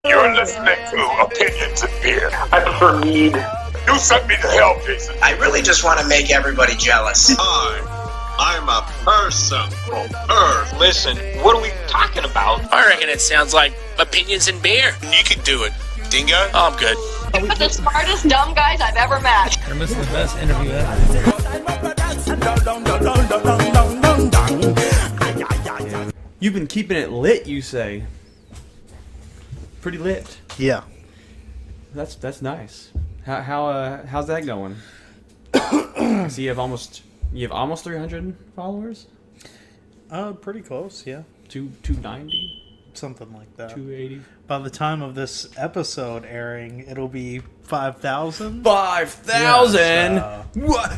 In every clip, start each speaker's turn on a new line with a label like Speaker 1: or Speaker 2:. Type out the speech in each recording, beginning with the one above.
Speaker 1: You're listening to Opinions and Beer. I prefer mead. You sent me to hell, Jason.
Speaker 2: I really just want to make everybody jealous.
Speaker 3: I'm a person from Earth.
Speaker 1: Listen, what are we talking about?
Speaker 4: I reckon it sounds like Opinions and Beer.
Speaker 3: You can do it, Dingo.
Speaker 4: Oh, I'm good.
Speaker 5: You're the smartest dumb guys I've ever met.
Speaker 6: You're missing the best interview ever. You've been keeping it lit, you say? Pretty lit.
Speaker 7: Yeah.
Speaker 6: That's nice. How's that going? So you have almost 300 followers?
Speaker 7: Pretty close, yeah.
Speaker 6: 290,
Speaker 7: Something like that.
Speaker 6: 280.
Speaker 7: By the time of this episode airing, it'll be 5,000.
Speaker 6: 5,000.
Speaker 7: Yeah,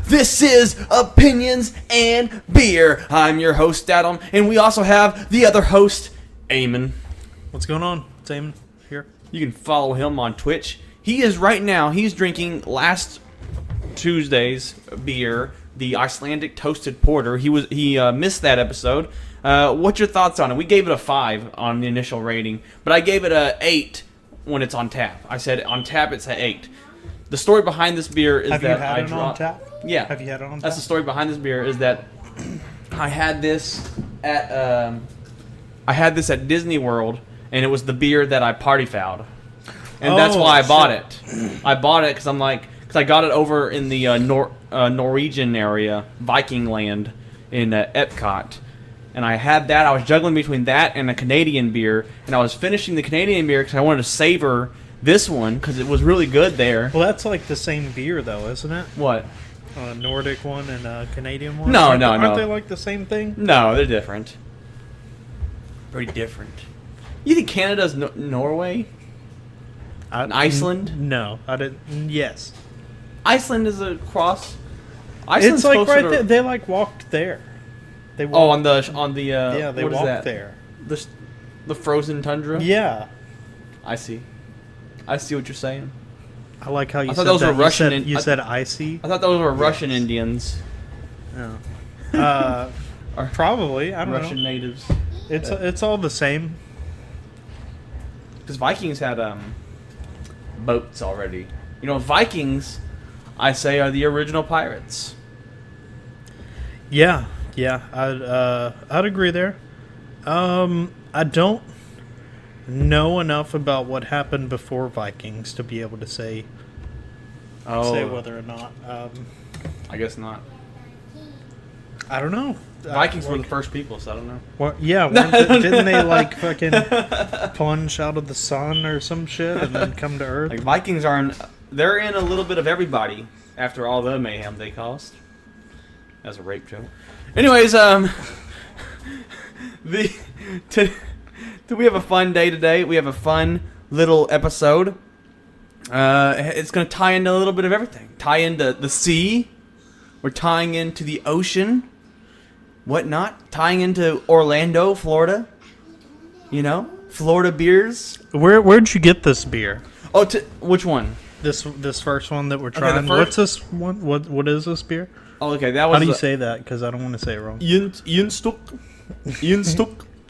Speaker 6: This is Opinions and Beer. I'm your host Adam, and we also have the other host, Eamon.
Speaker 7: What's going on? It's Eamon here.
Speaker 6: You can follow him on Twitch. He's drinking last Tuesday's beer, the Icelandic Toasted Porter. He missed that episode. What's your thoughts on it? We gave it a 5 on the initial rating, but I gave it a 8 when it's on tap. I said on tap it's an 8. The story behind this beer is
Speaker 7: Have
Speaker 6: that
Speaker 7: you had it on tap?
Speaker 6: Yeah.
Speaker 7: Have you had it on tap?
Speaker 6: That's the story behind this beer is that I had this at Disney World, and it was the beer that I party fouled. And that's why I bought it. I bought it because I got it over in the Norwegian area, Viking land in Epcot. And I had that. I was juggling between that and a Canadian beer. And I was finishing the Canadian beer because I wanted to savor this one because it was really good there.
Speaker 7: Well, that's like the same beer, though, isn't it?
Speaker 6: What?
Speaker 7: A Nordic one and a Canadian one?
Speaker 6: No.
Speaker 7: Aren't they like the same thing?
Speaker 6: No, they're different. Pretty different. You think Canada's Norway? Iceland?
Speaker 7: No, I didn't. Yes.
Speaker 6: Iceland is a cross. Iceland's
Speaker 7: It's like
Speaker 6: closer
Speaker 7: right
Speaker 6: to-
Speaker 7: there. They like walked there. They
Speaker 6: Oh,
Speaker 7: walked,
Speaker 6: on the
Speaker 7: yeah, they
Speaker 6: what is
Speaker 7: walked
Speaker 6: that?
Speaker 7: there.
Speaker 6: The frozen tundra.
Speaker 7: Yeah.
Speaker 6: I see what you're saying.
Speaker 7: I like how you
Speaker 6: I thought
Speaker 7: said
Speaker 6: those
Speaker 7: that.
Speaker 6: were Russian.
Speaker 7: You said icy.
Speaker 6: I thought those were Russian Indians.
Speaker 7: Yeah.
Speaker 6: Or
Speaker 7: Probably. I don't
Speaker 6: Russian
Speaker 7: know.
Speaker 6: natives.
Speaker 7: It's all the same.
Speaker 6: Because Vikings had boats already. You know, Vikings, I say, are the original pirates.
Speaker 7: Yeah. I'd agree there. I don't know enough about what happened before Vikings to be able to say whether or not.
Speaker 6: I guess not.
Speaker 7: I don't know.
Speaker 6: Vikings were the first people, so I don't know.
Speaker 7: Well, yeah, didn't they like fucking plunge out of the sun or some shit and then come to Earth?
Speaker 6: Like Vikings they're in a little bit of everybody after all the mayhem they caused. That's a rape joke. Anyways, we have a fun day today. We have a fun little episode. It's going to tie into a little bit of everything. Tie into the sea. We're tying into the ocean. Whatnot. Tying into Orlando, Florida. You know, Florida beers.
Speaker 7: Where'd you get this beer?
Speaker 6: Oh, which one?
Speaker 7: This first one that we're trying.
Speaker 6: first-
Speaker 7: What's this one? What is this beer?
Speaker 6: Oh, okay, that was.
Speaker 7: How do you say that? Because I don't want to say it wrong.
Speaker 6: Jenstuk.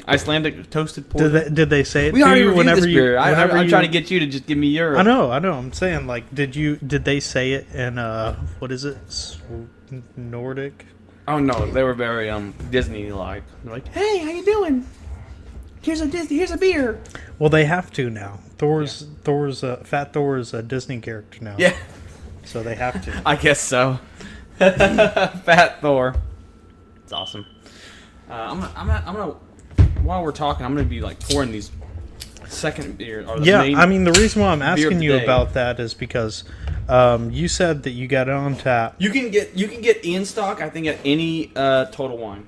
Speaker 6: Icelandic toasted porter.
Speaker 7: Did they say it?
Speaker 6: We
Speaker 7: to
Speaker 6: already
Speaker 7: you
Speaker 6: reviewed
Speaker 7: whenever
Speaker 6: this
Speaker 7: you-
Speaker 6: beer.
Speaker 7: whenever
Speaker 6: I'm
Speaker 7: you-
Speaker 6: trying to get you to just give me your.
Speaker 7: I know. I'm saying, like, did they say it in what is it? Nordic?
Speaker 6: Oh no, they were very Disney-like. They're like, "Hey, how you doing? Here's a beer."
Speaker 7: Well, they have to now. Fat Thor is a Disney character now.
Speaker 6: Yeah,
Speaker 7: So they have to.
Speaker 6: I guess so. Fat Thor. It's awesome. I'm gonna. While we're talking, I'm gonna be like pouring these second beer. Or the
Speaker 7: Yeah,
Speaker 6: main
Speaker 7: I mean, the reason why I'm
Speaker 6: beer of
Speaker 7: asking
Speaker 6: the
Speaker 7: you
Speaker 6: day.
Speaker 7: about that is because you said that you got it on tap.
Speaker 6: You can get in stock. I think at any Total Wine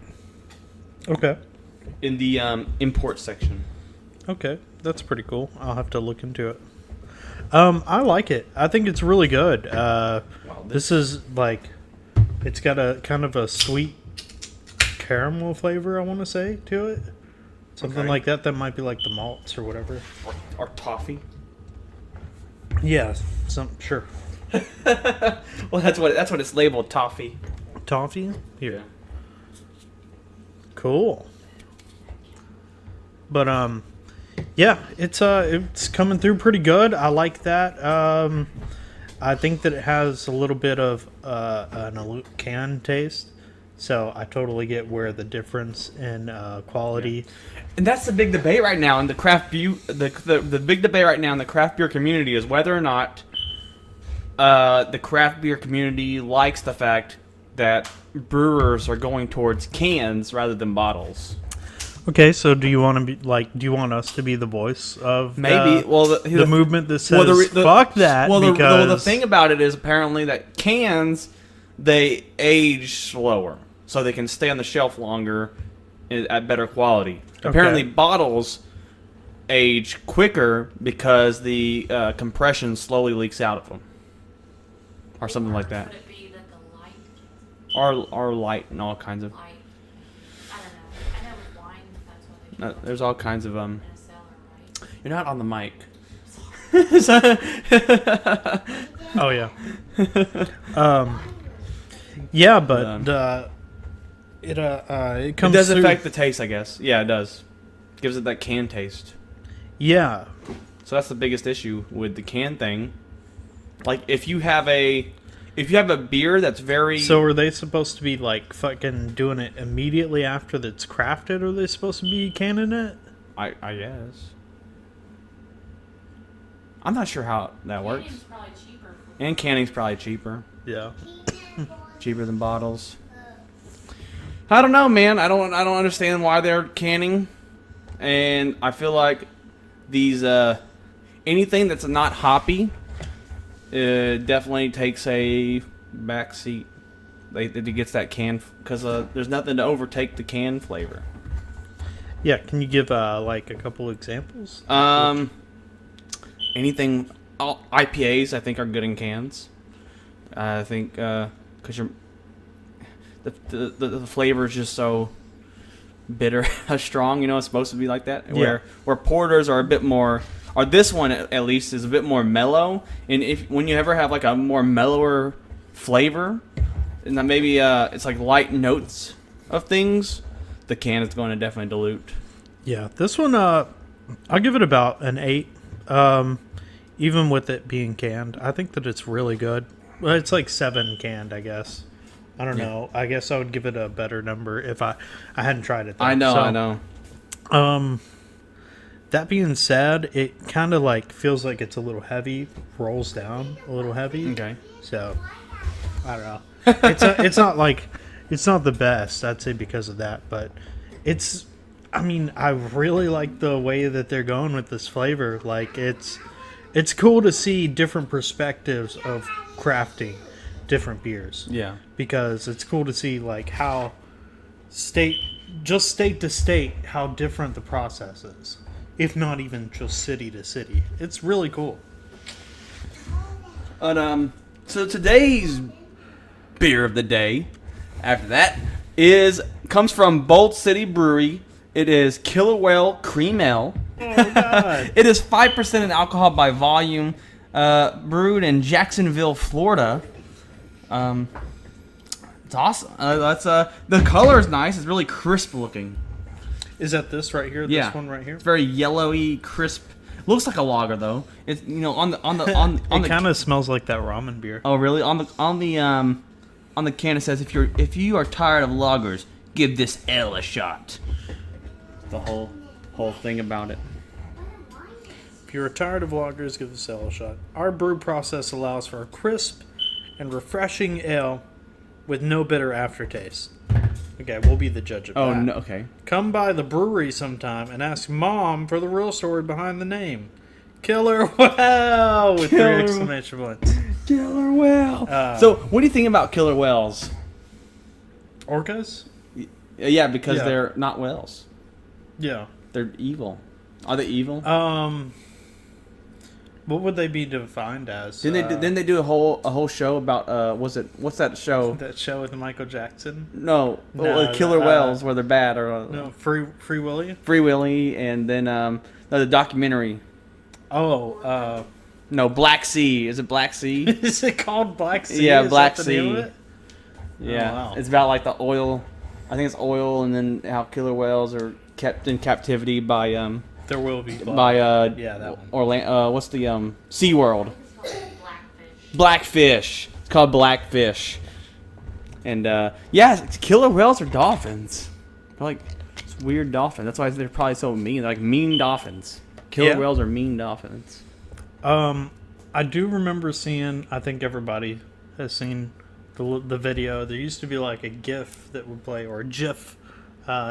Speaker 7: Okay.
Speaker 6: in the import section.
Speaker 7: Okay, that's pretty cool. I'll have to look into it. I like it. I think it's really good. This is like, it's got a kind of a sweet caramel flavor, I want to say, to it. Something
Speaker 6: Okay.
Speaker 7: like that. That might be like the malts or whatever.
Speaker 6: Or toffee.
Speaker 7: Yeah, sure.
Speaker 6: Well, that's what it's labeled, toffee.
Speaker 7: Toffee? Here.
Speaker 6: Yeah.
Speaker 7: Cool. But Yeah, it's coming through pretty good. I like that. I think that it has a little bit of an can taste, so I totally get where the difference in quality.
Speaker 6: And that's the big debate right now in the craft beer. The big debate right now in the craft beer community is whether or not the craft beer community likes the fact that brewers are going towards cans rather than bottles.
Speaker 7: Okay, so do you want to be do you want us to be the voice of
Speaker 6: maybe
Speaker 7: the movement that says fuck that?
Speaker 6: Well,
Speaker 7: because
Speaker 6: the thing about it is apparently that cans they age slower, so they can stay on the shelf longer at better quality.
Speaker 7: Okay.
Speaker 6: Apparently, bottles age quicker because the compression slowly leaks out of them, or something like that.
Speaker 8: Would it be that the light?
Speaker 6: Or light and all kinds of.
Speaker 8: Light. I don't know. I know with wine, that's what they do.
Speaker 6: There's all kinds of
Speaker 8: In a cellar, right?
Speaker 6: You're not on the mic.
Speaker 7: oh yeah, yeah, but it comes.
Speaker 6: It does
Speaker 7: through,
Speaker 6: affect the taste, I guess. Yeah, it does. Gives it that can taste.
Speaker 7: Yeah,
Speaker 6: So that's the biggest issue with the can thing. Like if you have a beer that's very
Speaker 7: So are they supposed to be like fucking doing it immediately after that's crafted, or are they supposed to be canning it?
Speaker 6: I guess. I'm not sure how that works.
Speaker 8: Canning's probably cheaper.
Speaker 6: And canning's probably cheaper.
Speaker 7: Yeah.
Speaker 6: Cheaper than bottles. I don't know, man. I don't understand why they're canning. And I feel like these anything that's not hoppy definitely takes a back seat. It gets that can because there's nothing to overtake the can flavor.
Speaker 7: Yeah, can you give like a couple examples?
Speaker 6: Anything IPAs I think are good in cans. I think because the flavor is just so bitter, strong. You know, it's supposed to be like that.
Speaker 7: Yeah.
Speaker 6: Where porters are a bit more, or this one at least is a bit more mellow. And when you ever have like a more mellower flavor, and then maybe it's like light notes of things, the can is going to definitely dilute.
Speaker 7: Yeah, this one I'll give it about an 8. Even with it being canned, I think that it's really good. Well, it's like 7 canned, I guess. I don't know. I guess I would give it a better number if I hadn't tried it. Though.
Speaker 6: I know.
Speaker 7: That being said, it kind of like feels like it's a little heavy, rolls down a little heavy.
Speaker 6: Okay.
Speaker 7: So I don't know. It's not like it's not the best, I'd say, because of that, but it's. I mean, I really like the way that they're going with this flavor. Like it's cool to see different perspectives of crafting different beers.
Speaker 6: Yeah.
Speaker 7: Because it's cool to see like how state to state how different the process is, if not even just city to city. It's really cool.
Speaker 6: But so today's beer of the day, after that, comes from Bold City Brewery. It is Killer Whale Cream Ale.
Speaker 7: Oh God!
Speaker 6: It is 5% in alcohol by volume, brewed in Jacksonville, Florida. It's awesome. The color is nice. It's really crisp looking.
Speaker 7: Is that this right here?
Speaker 6: Yeah.
Speaker 7: This one right here?
Speaker 6: It's very yellowy, crisp. Looks like a lager though. It's on the
Speaker 7: It kind of smells like that ramen beer.
Speaker 6: Oh really? On the can it says if you are tired of lagers, give this ale a shot. The whole thing about it.
Speaker 7: If you're tired of lagers, give this ale a shot. Our brew process allows for a crisp and refreshing ale with no bitter aftertaste. Okay, we'll be the judge of that.
Speaker 6: Oh no, okay.
Speaker 7: Come by the brewery sometime and ask Mom for the real story behind the name. Killer Whale with 3 exclamation points.
Speaker 6: Killer Whale. So, what do you think about killer whales?
Speaker 7: Orcas?
Speaker 6: Yeah, because
Speaker 7: Yeah.
Speaker 6: they're not whales.
Speaker 7: Yeah.
Speaker 6: They're evil. Are they evil?
Speaker 7: What would they be defined as?
Speaker 6: Didn't they do a whole show about what's that show?
Speaker 7: That show with Michael Jackson?
Speaker 6: No,
Speaker 7: No,
Speaker 6: killer whales where they're bad or
Speaker 7: No, Free Willy?
Speaker 6: Free Willy, and then the documentary.
Speaker 7: Oh,
Speaker 6: No, Black Sea. Is it Black Sea?
Speaker 7: is it called Black Sea?
Speaker 6: Yeah,
Speaker 7: Is
Speaker 6: Black
Speaker 7: that the name of
Speaker 6: Sea.
Speaker 7: it?
Speaker 6: Yeah,
Speaker 7: Oh, wow.
Speaker 6: it's about like the oil. I think it's oil, and then how killer whales are kept in captivity by
Speaker 7: There will be blood.
Speaker 6: by
Speaker 7: Yeah, that one.
Speaker 6: Orlando. What's the SeaWorld?
Speaker 8: Blackfish.
Speaker 6: Blackfish. It's called Blackfish. And yeah, it's killer whales or dolphins. They're like it's weird dolphins. That's why they're probably so mean. They're like mean dolphins. Killer
Speaker 7: Yeah.
Speaker 6: whales are mean dolphins.
Speaker 7: I do remember seeing. I think everybody has seen the video. There used to be like a GIF that would play, or a GIF,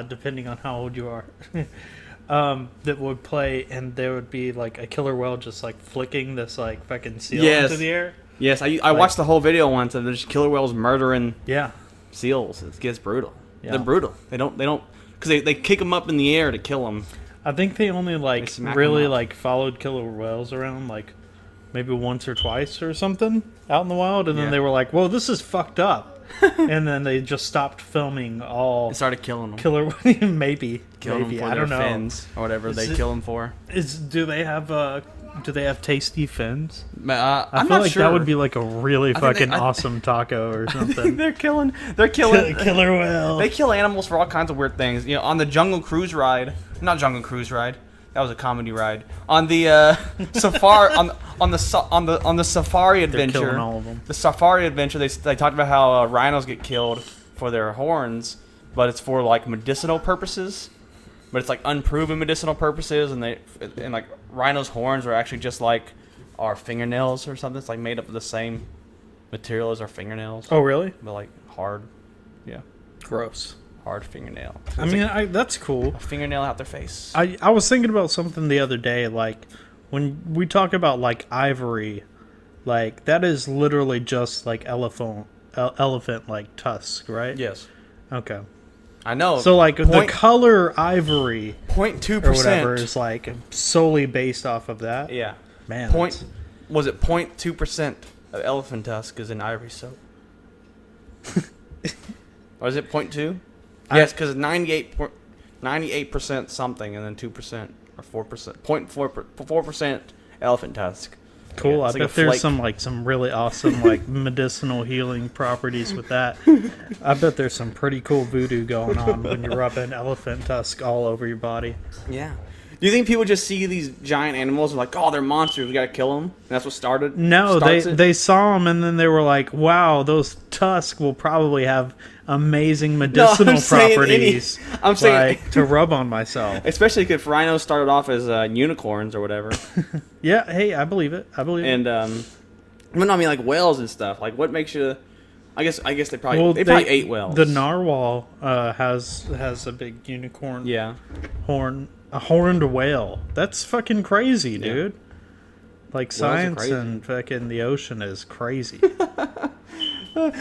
Speaker 7: depending on how old you are. That would play, and there would be like a killer whale just like flicking this like fucking seal
Speaker 6: Yes.
Speaker 7: into the air.
Speaker 6: Yes, I watched the whole video once of there's killer whales murdering
Speaker 7: Yeah,
Speaker 6: seals. It gets brutal.
Speaker 7: Yeah.
Speaker 6: They're brutal. They don't because they kick them up in the air to kill them.
Speaker 7: I think they only like
Speaker 6: smack
Speaker 7: really
Speaker 6: 'em up.
Speaker 7: like followed killer whales around like maybe once or twice or something out in the wild, and then
Speaker 6: Yeah.
Speaker 7: they were like, "Whoa, this is fucked up," and then they just stopped filming all
Speaker 6: They started killing them.
Speaker 7: killer. maybe
Speaker 6: Killing them for
Speaker 7: I
Speaker 6: their
Speaker 7: don't know.
Speaker 6: fins or whatever
Speaker 7: Is
Speaker 6: they
Speaker 7: it-
Speaker 6: kill them for.
Speaker 7: Do they have tasty fins?
Speaker 6: I'm
Speaker 7: I feel
Speaker 6: not
Speaker 7: like
Speaker 6: sure.
Speaker 7: that would be like a really
Speaker 6: think they-
Speaker 7: fucking
Speaker 6: I-
Speaker 7: awesome taco or something.
Speaker 6: They're killing.
Speaker 7: Killer whale.
Speaker 6: They kill animals for all kinds of weird things. You know, on the Jungle Cruise ride, not Jungle Cruise ride. That was a comedy ride. On the safari, on the safari adventure,
Speaker 7: killing all of them.
Speaker 6: the safari adventure, they talked about how rhinos get killed for their horns, but it's for like medicinal purposes. But it's like unproven medicinal purposes, and like rhinos' horns are actually just like our fingernails or something. It's like made up of the same material as our fingernails,
Speaker 7: Oh really?
Speaker 6: but like hard, yeah,
Speaker 7: Gross.
Speaker 6: hard fingernail.
Speaker 7: I mean, that's cool.
Speaker 6: A fingernail out their face.
Speaker 7: I was thinking about something the other day, like when we talk about like ivory, like that is literally just like elephant like tusk, right?
Speaker 6: Yes,
Speaker 7: Okay.
Speaker 6: I know.
Speaker 7: So like the
Speaker 6: Point-
Speaker 7: color ivory
Speaker 6: 0.2%.
Speaker 7: or whatever is like solely based off of that.
Speaker 6: Yeah.
Speaker 7: Man.
Speaker 6: Point. Was it 0.2% of elephant tusk is in ivory soap? Or is it 0.2? Yes, because 98% something and then 2% or 4%. 0.4% elephant tusk.
Speaker 7: Cool.
Speaker 6: Yeah,
Speaker 7: I
Speaker 6: it's like
Speaker 7: bet
Speaker 6: a
Speaker 7: there's
Speaker 6: flake.
Speaker 7: some really awesome like medicinal healing properties with that. I bet there's some pretty cool voodoo going on when you rub an elephant tusk all over your body.
Speaker 6: Yeah. Do you think people just see these giant animals and like, oh, they're monsters, we gotta kill them? And that's what started.
Speaker 7: No,
Speaker 6: starts it?
Speaker 7: they saw them and then they were like, "Wow, those tusks will probably have amazing medicinal properties."
Speaker 6: I'm saying,
Speaker 7: like to rub on myself.
Speaker 6: especially if rhinos started off as unicorns or whatever,
Speaker 7: Yeah, hey, I believe it. I believe it.
Speaker 6: and well, no, I mean like whales and stuff. Like, what makes you? I guess they probably
Speaker 7: Well,
Speaker 6: probably ate whales.
Speaker 7: The narwhal has a big unicorn
Speaker 6: yeah.
Speaker 7: horn, a horned whale. That's fucking crazy, dude. Like
Speaker 6: are
Speaker 7: science
Speaker 6: crazy.
Speaker 7: and fucking the ocean is crazy.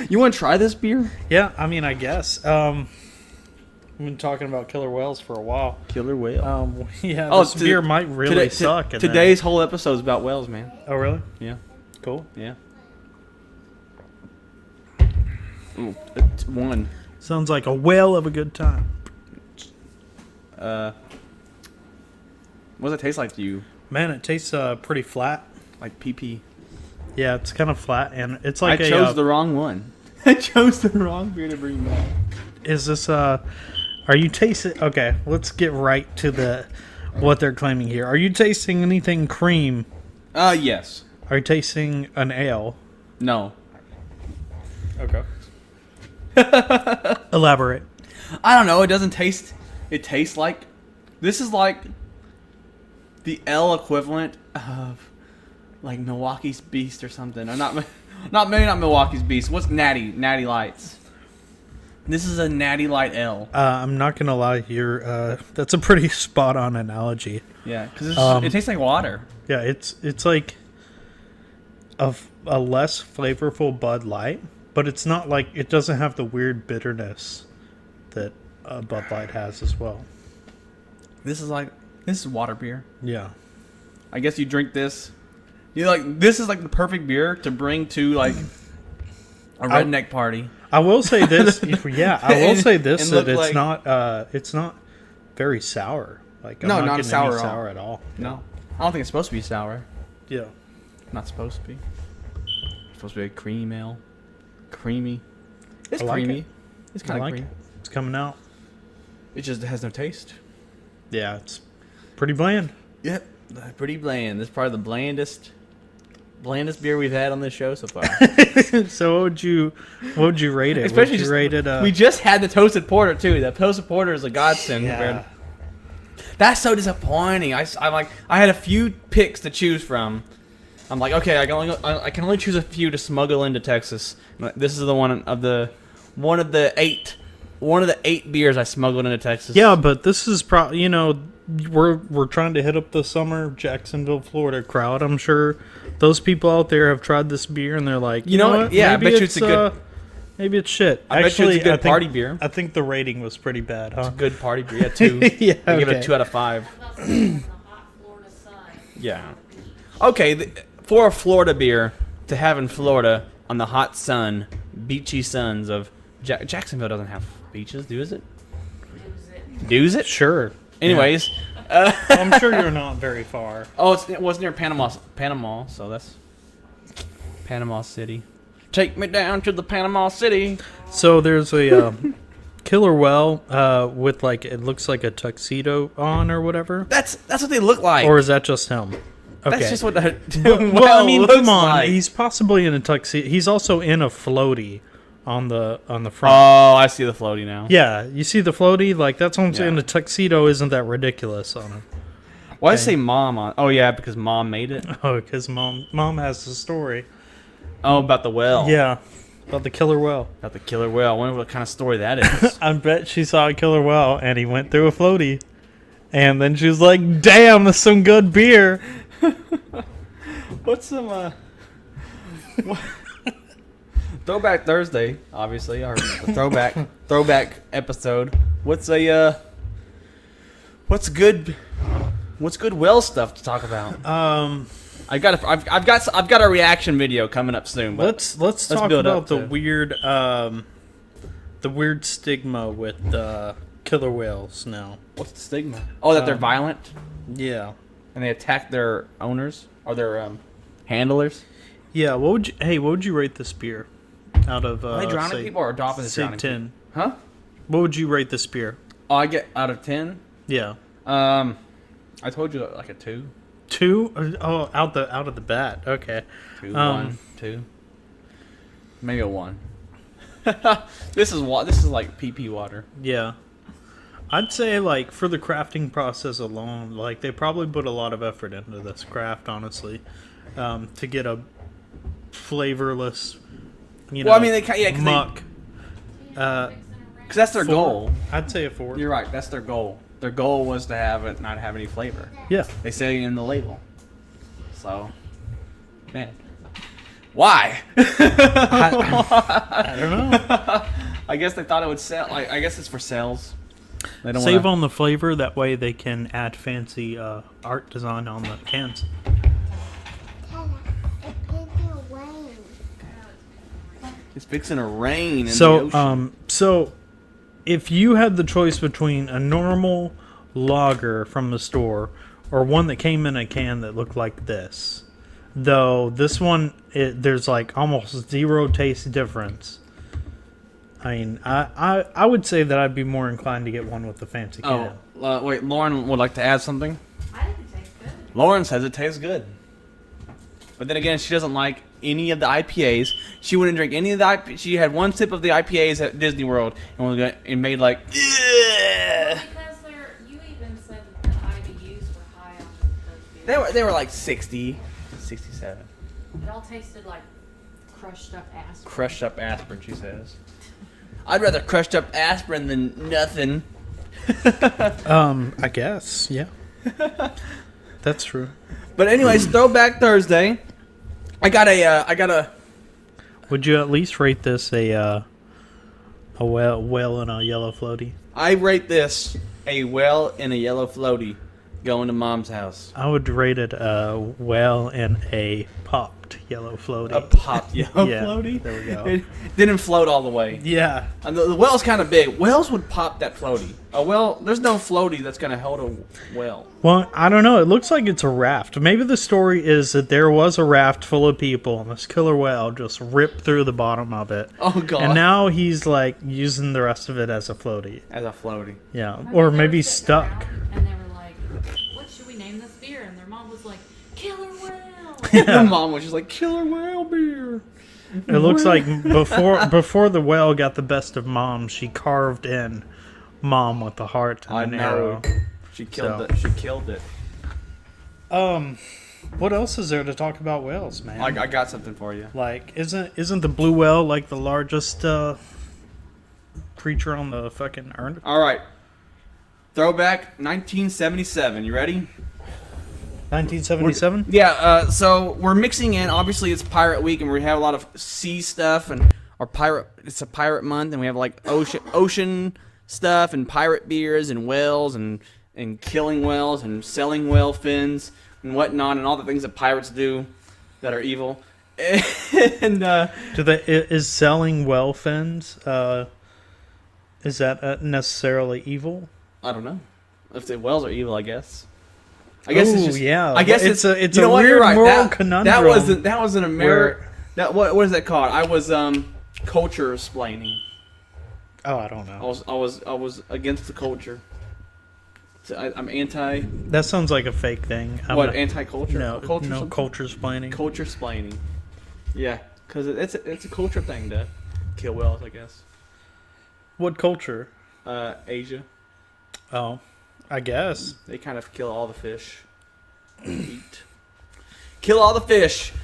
Speaker 6: You want to try this beer?
Speaker 7: Yeah, I mean, I guess. We've been talking about killer whales for a while.
Speaker 6: Killer whale.
Speaker 7: Yeah,
Speaker 6: Oh,
Speaker 7: this beer might really suck. and then-
Speaker 6: Today's whole episode is about whales, man.
Speaker 7: Oh, really?
Speaker 6: Yeah.
Speaker 7: Cool.
Speaker 6: Yeah. Ooh, it's one.
Speaker 7: Sounds like a whale of a good time.
Speaker 6: What does it taste like to you?
Speaker 7: Man, it tastes pretty flat.
Speaker 6: Like PP.
Speaker 7: Yeah, it's kind of flat, and it's like
Speaker 6: I chose the wrong one. I chose the wrong beer to bring back.
Speaker 7: Is this Are you tasting? Okay, let's get right to what they're claiming here. Are you tasting anything cream?
Speaker 6: Yes.
Speaker 7: Are you tasting an ale?
Speaker 6: No.
Speaker 7: Okay. Elaborate.
Speaker 6: I don't know. It doesn't taste. It tastes like. This is like the L equivalent of like Milwaukee's Beast or something. Or not Milwaukee's Beast. What's Natty Lights? This is a Natty Light L.
Speaker 7: I'm not gonna lie, that's a pretty spot on analogy.
Speaker 6: Yeah, because it tastes like water.
Speaker 7: Yeah, it's like a less flavorful Bud Light, but it's not like it doesn't have the weird bitterness that Bud Light has as well.
Speaker 6: This is water beer.
Speaker 7: Yeah.
Speaker 6: I guess you drink this. This is like the perfect beer to bring to like a redneck party.
Speaker 7: I will say this. Yeah, I will say this
Speaker 6: And
Speaker 7: that
Speaker 6: look
Speaker 7: it's not very sour. Like I'm
Speaker 6: No,
Speaker 7: not
Speaker 6: not
Speaker 7: getting
Speaker 6: sour
Speaker 7: any
Speaker 6: at all.
Speaker 7: sour at all.
Speaker 6: No, I don't think it's supposed to be sour.
Speaker 7: Yeah.
Speaker 6: Not supposed to be. It's supposed to be a cream ale. Creamy. It's
Speaker 7: I like
Speaker 6: creamy.
Speaker 7: it.
Speaker 6: It's
Speaker 7: I
Speaker 6: kind of
Speaker 7: like
Speaker 6: creamy.
Speaker 7: it. It's coming out.
Speaker 6: It just has no taste.
Speaker 7: Yeah, it's Pretty bland.
Speaker 6: Yep, pretty bland. This is probably the blandest beer we've had on this show so far.
Speaker 7: So what would you rate it?
Speaker 6: Especially
Speaker 7: would you rate it?
Speaker 6: We just had the toasted porter too. That toasted porter is a godsend.
Speaker 7: Yeah.
Speaker 6: That's so disappointing. I had a few picks to choose from. I'm like, okay, I can only choose a few to smuggle into Texas. This is the one of the eight beers I smuggled into Texas.
Speaker 7: Yeah, but this is probably we're trying to hit up the summer Jacksonville, Florida crowd. I'm sure those people out there have tried this beer and they're like, you know what?
Speaker 6: Yeah,
Speaker 7: maybe
Speaker 6: I bet you it's a good.
Speaker 7: Maybe it's shit.
Speaker 6: I bet you it's a good party beer.
Speaker 7: I think the rating was pretty bad, huh?
Speaker 6: It's a good party beer. Yeah, 2.
Speaker 7: Yeah,
Speaker 6: I give it
Speaker 7: okay.
Speaker 6: a 2 out of 5.
Speaker 8: About the hot Florida sun.
Speaker 6: Yeah. Okay, for a Florida beer to have in Florida on the hot sun, beachy suns of Jacksonville doesn't have beaches, does it? Does it?
Speaker 7: Sure.
Speaker 6: Anyways,
Speaker 7: I'm sure you're not very far.
Speaker 6: oh, it was near Panama, so that's Panama City. Take me down to the Panama City.
Speaker 7: So there's a killer whale with it looks like a tuxedo on or whatever.
Speaker 6: That's what they look like.
Speaker 7: Or is that just him? Okay.
Speaker 6: That's just what the
Speaker 7: well, I mean,
Speaker 6: looks
Speaker 7: come on.
Speaker 6: like.
Speaker 7: He's possibly in a tuxedo. He's also in a floaty on the front.
Speaker 6: Oh, I see the floaty now.
Speaker 7: Yeah, you see the floaty? That's what I'm saying.
Speaker 6: Yeah.
Speaker 7: The tuxedo isn't that ridiculous on him.
Speaker 6: Why does it say mom on? Oh yeah, because mom made it.
Speaker 7: Oh, because mom has the story.
Speaker 6: Oh, about the whale.
Speaker 7: Yeah, about the killer whale.
Speaker 6: About the killer whale. I wonder what kind of story that is.
Speaker 7: I bet she saw a killer whale and he went through a floaty. And then she was like, damn, that's some good beer.
Speaker 6: What's some Throwback Thursday, obviously, our throwback episode. What's good whale stuff to talk about? I've got a reaction video coming up soon. But
Speaker 7: let's talk
Speaker 6: build
Speaker 7: about
Speaker 6: up
Speaker 7: the
Speaker 6: to-
Speaker 7: weird stigma with killer whales now.
Speaker 6: What's the stigma? Oh, that they're violent
Speaker 7: Yeah.
Speaker 6: and they attack their owners or their handlers.
Speaker 7: Yeah, what would you rate this beer out of
Speaker 6: Are they drowning people or dolphins drowning
Speaker 7: 10?
Speaker 6: people? Huh?
Speaker 7: What would you rate this beer?
Speaker 6: Oh, I get out of 10.
Speaker 7: Yeah.
Speaker 6: I told you like a 2.
Speaker 7: 2? Oh, out of the bat. Okay.
Speaker 6: 2, 1, 2. Maybe a 1. This is like PP water.
Speaker 7: Yeah. I'd say for the crafting process alone, they probably put a lot of effort into this craft, honestly, to get a flavorless,
Speaker 6: Well, I mean, cause
Speaker 7: muck.
Speaker 6: Because that's their
Speaker 7: 4.
Speaker 6: goal.
Speaker 7: I'd say a 4.
Speaker 6: You're right. That's their goal. Their goal was to have it not have any flavor.
Speaker 7: Yeah.
Speaker 6: They say in the label. So, man, why?
Speaker 7: I don't know.
Speaker 6: I guess they thought it would sell. I guess it's for sales. They don't
Speaker 7: Save
Speaker 6: wanna...
Speaker 7: on the flavor. That way they can add fancy art design on the cans.
Speaker 6: It's fixing to rain. In the ocean.
Speaker 7: So if you had the choice between a normal lager from the store or one that came in a can that looked like this, though this one there's almost zero taste difference. I mean, I would say that I'd be more inclined to get one with the fancy can.
Speaker 6: Wait, Lauren would like to add something.
Speaker 8: I think it tastes good.
Speaker 6: Lauren says it tastes good. But then again, she doesn't like any of the IPAs. She wouldn't drink any of the IPAs. She had one sip of the IPAs at Disney World and made like, ugh.
Speaker 8: Well, because you even said that the IBUs were high on those beers.
Speaker 6: They were like 60, 67.
Speaker 8: It all tasted like crushed up aspirin.
Speaker 6: Crushed up aspirin, she says. I'd rather crushed up aspirin than nothing.
Speaker 7: I guess, yeah. That's true.
Speaker 6: But anyways, Throwback Thursday. I got a.
Speaker 7: Would you at least rate this a whale in a yellow floaty?
Speaker 6: I rate this a whale in a yellow floaty going to mom's house.
Speaker 7: I would rate it a whale in a popped yellow floaty.
Speaker 6: A popped yellow
Speaker 7: Yeah,
Speaker 6: floaty?
Speaker 7: there we go.
Speaker 6: It didn't float all the way.
Speaker 7: Yeah.
Speaker 6: And the whale's kind of big. Whales would pop that floaty. A whale, there's no floaty that's going to hold a whale.
Speaker 7: Well, I don't know. It looks like it's a raft. Maybe the story is that there was a raft full of people and this killer whale just ripped through the bottom of it.
Speaker 6: Oh, God.
Speaker 7: And now he's using the rest of it as a floaty.
Speaker 6: As a floaty.
Speaker 7: Yeah.
Speaker 8: I mean,
Speaker 7: Or
Speaker 8: they
Speaker 7: maybe
Speaker 8: were
Speaker 7: stuck.
Speaker 8: sitting around And they were like, what
Speaker 6: The mom was just like, killer whale beer.
Speaker 7: It looks like before the whale got the best of Mom, she carved in Mom with the heart and an arrow.
Speaker 6: She killed it. She killed it.
Speaker 7: What else is there to talk about whales, man?
Speaker 6: I got something for you.
Speaker 7: Like, isn't the blue whale like the largest creature on the fucking earth?
Speaker 6: All right. Throwback 1977. You ready?
Speaker 7: 1977?
Speaker 6: Yeah, so we're mixing in. Obviously, it's Pirate Week, and we have a lot of sea stuff, and it's a pirate month, and we have like ocean stuff, and pirate beers, and whales, and killing whales, and selling whale fins, and whatnot, and all the things that pirates do that are evil. And
Speaker 7: is selling whale fins? Is that necessarily evil?
Speaker 6: I don't know. If the whales are evil, I guess. I guess it's just.
Speaker 7: Yeah.
Speaker 6: I guess it's
Speaker 7: a weird moral conundrum.
Speaker 6: That was an American. What is that called? I was culture explaining.
Speaker 7: Oh, I don't know.
Speaker 6: I was against the culture. So I'm anti.
Speaker 7: That sounds like a fake thing.
Speaker 6: Anti-culture?
Speaker 7: No,
Speaker 6: culture
Speaker 7: culture explaining.
Speaker 6: Culture explaining. Yeah, because it's a culture thing to kill whales, I guess.
Speaker 7: What culture?
Speaker 6: Asia.
Speaker 7: Oh, I guess.
Speaker 6: They kind of kill all the fish. Eat. Kill all the fish.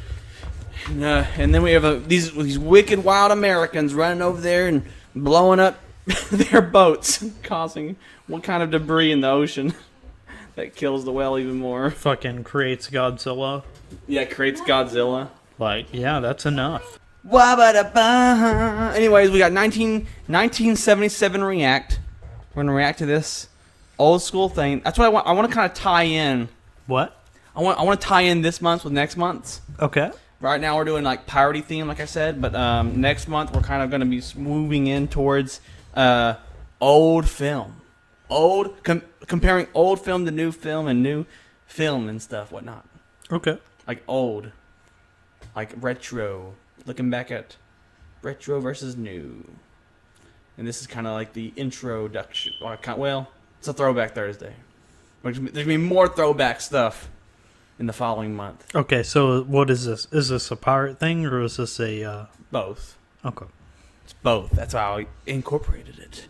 Speaker 6: And then we have these wicked wild Americans running over there and blowing up their boats, causing what kind of debris in the ocean that kills the whale even more.
Speaker 7: Fucking creates Godzilla.
Speaker 6: Yeah, creates Godzilla.
Speaker 7: Like, yeah, that's enough.
Speaker 6: Anyways, we got 1977 React. We're gonna react to this old school thing. That's what I want. I want to kind of tie in.
Speaker 7: What?
Speaker 6: I want to tie in this month with next month's.
Speaker 7: Okay.
Speaker 6: Right now we're doing like piratey theme, like I said, but next month we're kind of going to be moving in towards old film, comparing old film to new film and new film and stuff, whatnot.
Speaker 7: Okay.
Speaker 6: Like old, like retro, looking back at retro versus new, and this is kind of like the introduction. Well, it's a Throwback Thursday. There's gonna be more throwback stuff in the following month.
Speaker 7: Okay, so what is this? Is this a pirate thing or is this a
Speaker 6: Both.
Speaker 7: Okay.
Speaker 6: It's both. That's how I incorporated it.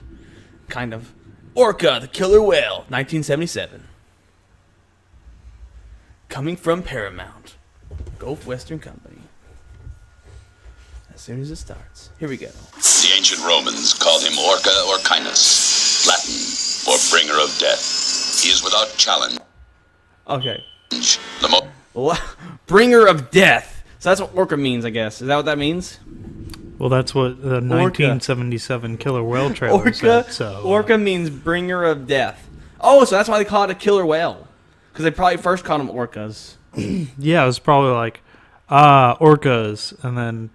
Speaker 6: Kind of. Orca, the killer whale, 1977. Coming from Paramount. Gulf Western Company. As soon as it starts. Here we go.
Speaker 9: The ancient Romans called him Orca or Canis, Latin for bringer of death. He is without challenge.
Speaker 6: Okay.
Speaker 9: The
Speaker 6: Bringer of death. So that's what orca means, I guess. Is that what that means?
Speaker 7: Well, that's what the 1977 killer whale trailer
Speaker 6: Orca,
Speaker 7: said. So
Speaker 6: orca means bringer of death. Oh, so that's why they call it a killer whale. Because they probably first called them orcas.
Speaker 7: Yeah, it was probably like, orcas. And then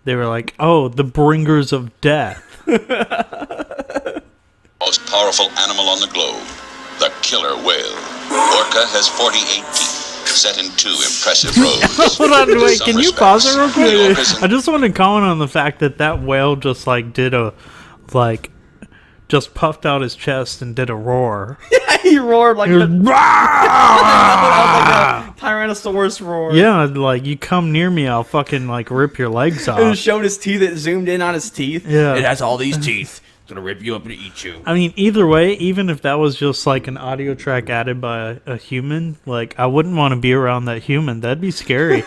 Speaker 7: they were like, oh, the bringers of death.
Speaker 9: most powerful animal on the globe, the killer whale. Orca has 48 teeth, set in 2 impressive rows.
Speaker 7: Hold on, wait, can you pause it real quick?
Speaker 9: Orcas
Speaker 7: I just want to comment on the fact that whale just like did a, like, just puffed out his chest and did a roar.
Speaker 6: Yeah, he roared like a Tyrannosaurus roar.
Speaker 7: Yeah, like, you come near me, I'll fucking, like, rip your legs off.
Speaker 6: It showed his teeth, it zoomed in on his teeth.
Speaker 7: Yeah.
Speaker 6: It has all these teeth. It's gonna rip you up and eat you.
Speaker 7: I mean, either way, even if that was just, like, an audio track added by a human, like, I wouldn't want to be around that human. That'd be scary.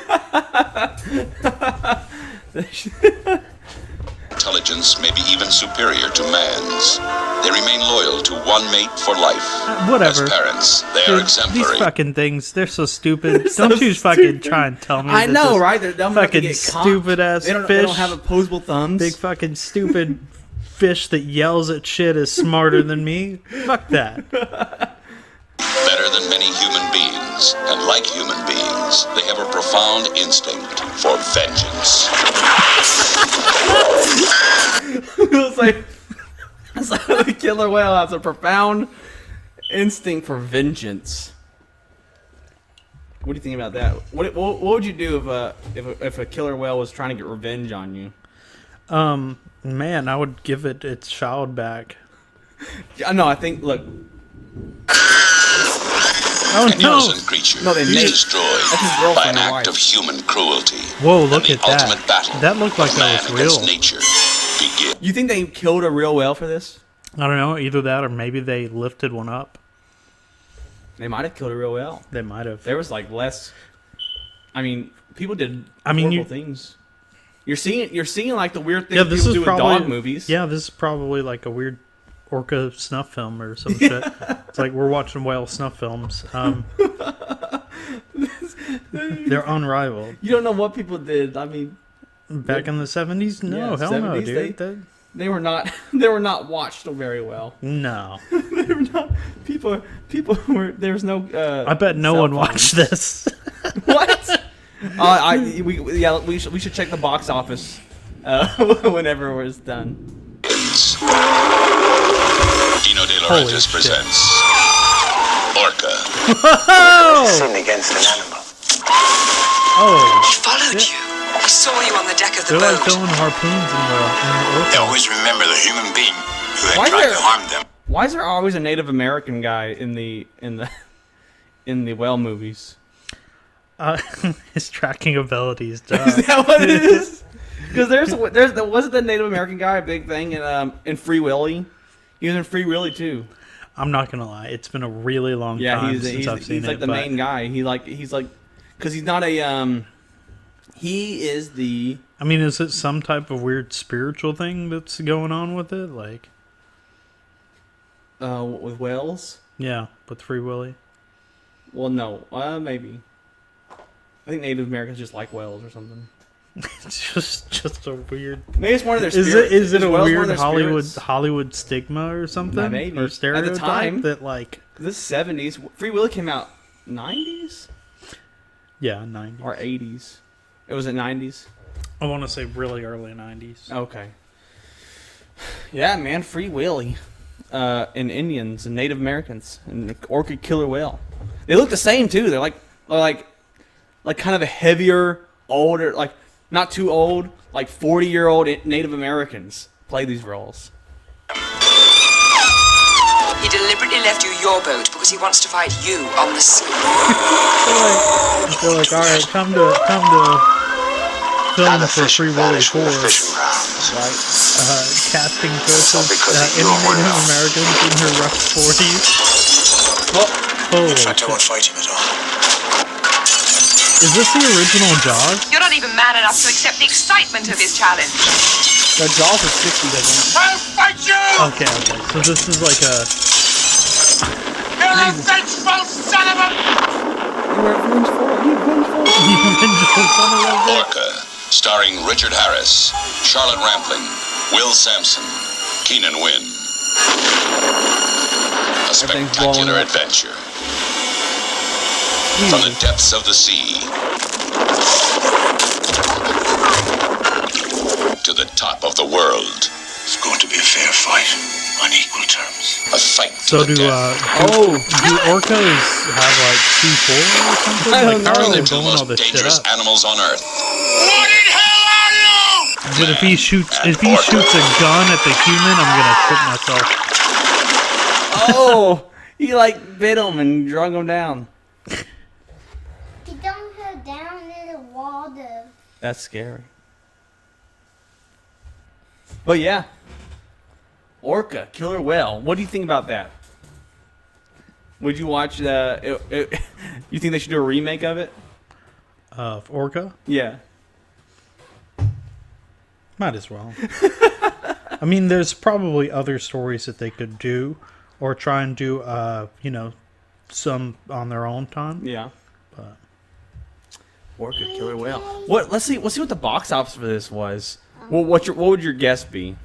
Speaker 9: Intelligence may be even superior to man's. They remain loyal to one mate for life.
Speaker 7: Whatever.
Speaker 9: As parents, they
Speaker 7: Dude,
Speaker 9: are exemplary.
Speaker 7: These fucking things, they're so stupid.
Speaker 6: So
Speaker 7: Don't you fucking
Speaker 6: stupid.
Speaker 7: try and tell me
Speaker 6: I
Speaker 7: that
Speaker 6: know,
Speaker 7: this
Speaker 6: right? They're dumb enough to
Speaker 7: fucking
Speaker 6: get caught.
Speaker 7: stupid ass
Speaker 6: They
Speaker 7: fish.
Speaker 6: don't have opposable thumbs.
Speaker 7: Big fucking stupid fish that yells at shit is smarter than me. Fuck that.
Speaker 9: Better than many human beings, and like human beings, they have a profound instinct for vengeance.
Speaker 6: It's like the killer whale has a profound instinct for vengeance. What do you think about that? What would you do if a killer whale was trying to get revenge on you?
Speaker 7: Man, I would give it its child back.
Speaker 6: No, I think look.
Speaker 7: Oh,
Speaker 9: an
Speaker 7: no.
Speaker 9: innocent creature
Speaker 6: No, they
Speaker 9: is
Speaker 6: made-
Speaker 9: destroyed
Speaker 6: That's his
Speaker 9: by
Speaker 6: girlfriend
Speaker 9: an
Speaker 6: and
Speaker 9: act
Speaker 6: wife.
Speaker 9: of human cruelty.
Speaker 7: Whoa, look
Speaker 9: and
Speaker 7: at
Speaker 9: the ultimate
Speaker 7: that.
Speaker 9: battle
Speaker 7: That looked like
Speaker 9: of
Speaker 7: that
Speaker 9: man
Speaker 7: was
Speaker 9: against
Speaker 7: real.
Speaker 9: nature begins.
Speaker 6: You think they killed a real whale for this?
Speaker 7: I don't know, either that or maybe they lifted one up.
Speaker 6: They might have killed a real whale.
Speaker 7: They might have.
Speaker 6: There was like less. I mean, people did
Speaker 7: I mean,
Speaker 6: horrible things. You're seeing like the weird things
Speaker 7: Yeah, this
Speaker 6: people
Speaker 7: is
Speaker 6: do
Speaker 7: probably
Speaker 6: with dog movies.
Speaker 7: Yeah, this is probably like a weird orca snuff film or some shit. It's like we're watching whale snuff films. They're unrivaled.
Speaker 6: You don't know what people did. I mean,
Speaker 7: Back in the 70s? No,
Speaker 6: Yeah,
Speaker 7: hell no,
Speaker 6: 70s,
Speaker 7: dude.
Speaker 6: they were not. They were not watched very well.
Speaker 7: No.
Speaker 6: They were not. People were. There was no.
Speaker 7: I bet no
Speaker 6: cell
Speaker 7: one
Speaker 6: phones.
Speaker 7: watched this.
Speaker 6: What? We should check the box office whenever it was done.
Speaker 9: Dino De
Speaker 7: Holy
Speaker 9: Laurentiis
Speaker 7: shit.
Speaker 9: presents Orca.
Speaker 2: Sin against an animal.
Speaker 7: Oh,
Speaker 10: Followed you. I saw you on the deck of the
Speaker 7: they're like
Speaker 10: boat.
Speaker 7: throwing harpoons in the
Speaker 1: They
Speaker 7: orca.
Speaker 1: always remember the human being who had
Speaker 6: Why
Speaker 1: tried
Speaker 6: there-
Speaker 1: to harm them.
Speaker 6: Why is there always a Native American guy in the whale movies?
Speaker 7: His tracking abilities, duh.
Speaker 6: Is that what it is? Because wasn't the Native American guy a big thing in Free Willy? He was in Free Willy too.
Speaker 7: I'm not gonna lie, it's been a really long
Speaker 6: Yeah,
Speaker 7: time
Speaker 6: he's
Speaker 7: since I've seen
Speaker 6: like
Speaker 7: it.
Speaker 6: the
Speaker 7: but
Speaker 6: main guy. He's like, because he's not a he is the
Speaker 7: I mean, is it some type of weird spiritual thing that's going on with it? Like,
Speaker 6: with whales.
Speaker 7: yeah, with Free Willy.
Speaker 6: Well, no, maybe. I think Native Americans just like whales or something.
Speaker 7: It's just a weird.
Speaker 6: Maybe it's one of their
Speaker 7: Is
Speaker 6: spirits.
Speaker 7: it a
Speaker 6: whales one of
Speaker 7: weird
Speaker 6: their
Speaker 7: Hollywood
Speaker 6: spirits?
Speaker 7: stigma or something?
Speaker 6: Maybe.
Speaker 7: Or
Speaker 6: At the
Speaker 7: stereotype
Speaker 6: time.
Speaker 7: that like
Speaker 6: This 70s. Free Willy came out 90s
Speaker 7: yeah 90s.
Speaker 6: or 80s. It was at 90s.
Speaker 7: I want to say really early 90s.
Speaker 6: Okay. Yeah, man, Free Willy, and Indians and Native Americans and the orca killer whale. They look the same too. They're like kind of a heavier, older, like not too old, like 40-year-old Native Americans play these roles.
Speaker 10: He deliberately left you your boat because he wants to fight you on the sea.
Speaker 7: They're like, all right, come to film for Free Willy 4.
Speaker 6: Right?
Speaker 7: Casting choices
Speaker 1: because of
Speaker 7: in
Speaker 1: your
Speaker 7: Native
Speaker 1: will.
Speaker 7: Americans in her rough 40s.
Speaker 6: Well,
Speaker 7: Holy
Speaker 1: In fact, I
Speaker 7: shit.
Speaker 1: won't fight him at all.
Speaker 7: Is this the original Jaws?
Speaker 5: You're not even man enough to accept the excitement of his challenge.
Speaker 6: the Jaws is 60, doesn't
Speaker 1: I'll fight you!
Speaker 7: Okay. So this is like a.
Speaker 1: You're a vengeful son of a...
Speaker 9: Orca, starring Richard Harris, Charlotte Rampling, Will Sampson, Keenan Wynn. A
Speaker 6: Everything's
Speaker 9: spectacular
Speaker 6: blowing up.
Speaker 9: adventure. From the depths of the sea to the top of the world.
Speaker 1: It's going to be a fair fight on equal terms.
Speaker 9: A fight to
Speaker 7: So
Speaker 9: the
Speaker 7: do
Speaker 9: death.
Speaker 7: do orcas have like C4 or something?
Speaker 6: I don't
Speaker 7: Like how are
Speaker 6: know.
Speaker 7: they
Speaker 9: The two
Speaker 7: blowing all
Speaker 9: most
Speaker 7: this shit
Speaker 9: dangerous
Speaker 7: up?
Speaker 9: animals on Earth.
Speaker 1: What in hell are you?
Speaker 7: But if he shoots
Speaker 9: And
Speaker 7: a gun at the human, I'm gonna shit myself.
Speaker 6: Oh, he like bit him and drug him down.
Speaker 11: He don't go down in the water.
Speaker 6: That's scary. But yeah, Orca, killer whale. What do you think about that? Would you watch you think they should do a remake of it?
Speaker 7: Of orca?
Speaker 6: Yeah.
Speaker 7: Might as well. I mean, there's probably other stories that they could do, or try and do, some on their own time.
Speaker 6: Yeah.
Speaker 7: But
Speaker 6: Orca, killer whale. What? Let's see what the box office for this was. Well, what would your guess be?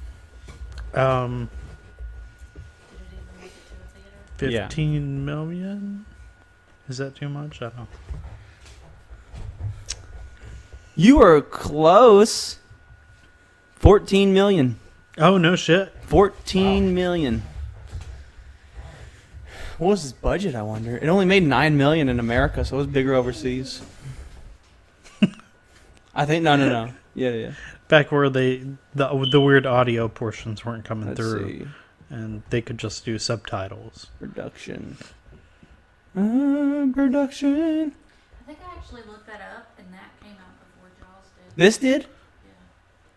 Speaker 7: 15 million? Is that too much? I don't know.
Speaker 6: You were close. 14 million.
Speaker 7: Oh, no shit.
Speaker 6: 14 million. What was his budget, I wonder? It only made 9 million in America, so it was bigger overseas. I think no. Yeah.
Speaker 7: Back where the weird audio portions weren't coming
Speaker 6: Let's
Speaker 7: through,
Speaker 6: see.
Speaker 7: and they could just do subtitles.
Speaker 6: Production. Production.
Speaker 8: I think I actually looked that up, and that came out before Jaws did.
Speaker 6: This did?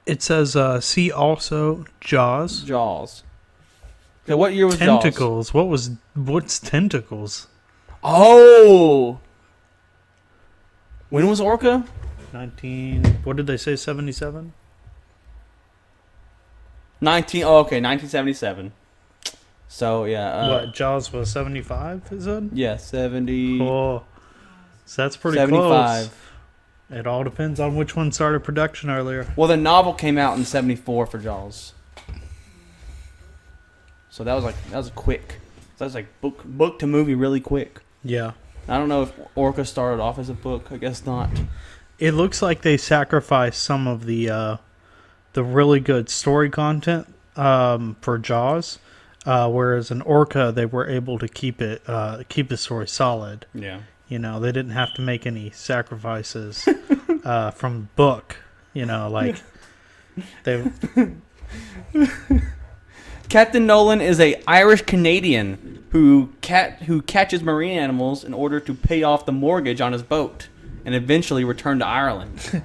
Speaker 7: It says, see also Jaws.
Speaker 6: Jaws. Okay, what year was Jaws?
Speaker 7: Tentacles. What's Tentacles?
Speaker 6: Oh! When was Orca?
Speaker 7: What did they say, 77?
Speaker 6: 1977. So, yeah.
Speaker 7: What, Jaws was 75, is it?
Speaker 6: Yeah, 70.
Speaker 7: Oh, so that's pretty
Speaker 6: 75.
Speaker 7: close. It all depends on which one started production earlier.
Speaker 6: Well, the novel came out in 74 for Jaws. So that was quick. That was like book to movie really quick.
Speaker 7: Yeah.
Speaker 6: I don't know if Orca started off as a book. I guess not.
Speaker 7: It looks like they sacrificed some of the really good story content for Jaws, whereas in Orca they were able to keep the story solid.
Speaker 6: Yeah.
Speaker 7: You know, they didn't have to make any sacrifices from book. You know, like they.
Speaker 6: Captain Nolan is a Irish Canadian who catches marine animals in order to pay off the mortgage on his boat and eventually return to Ireland.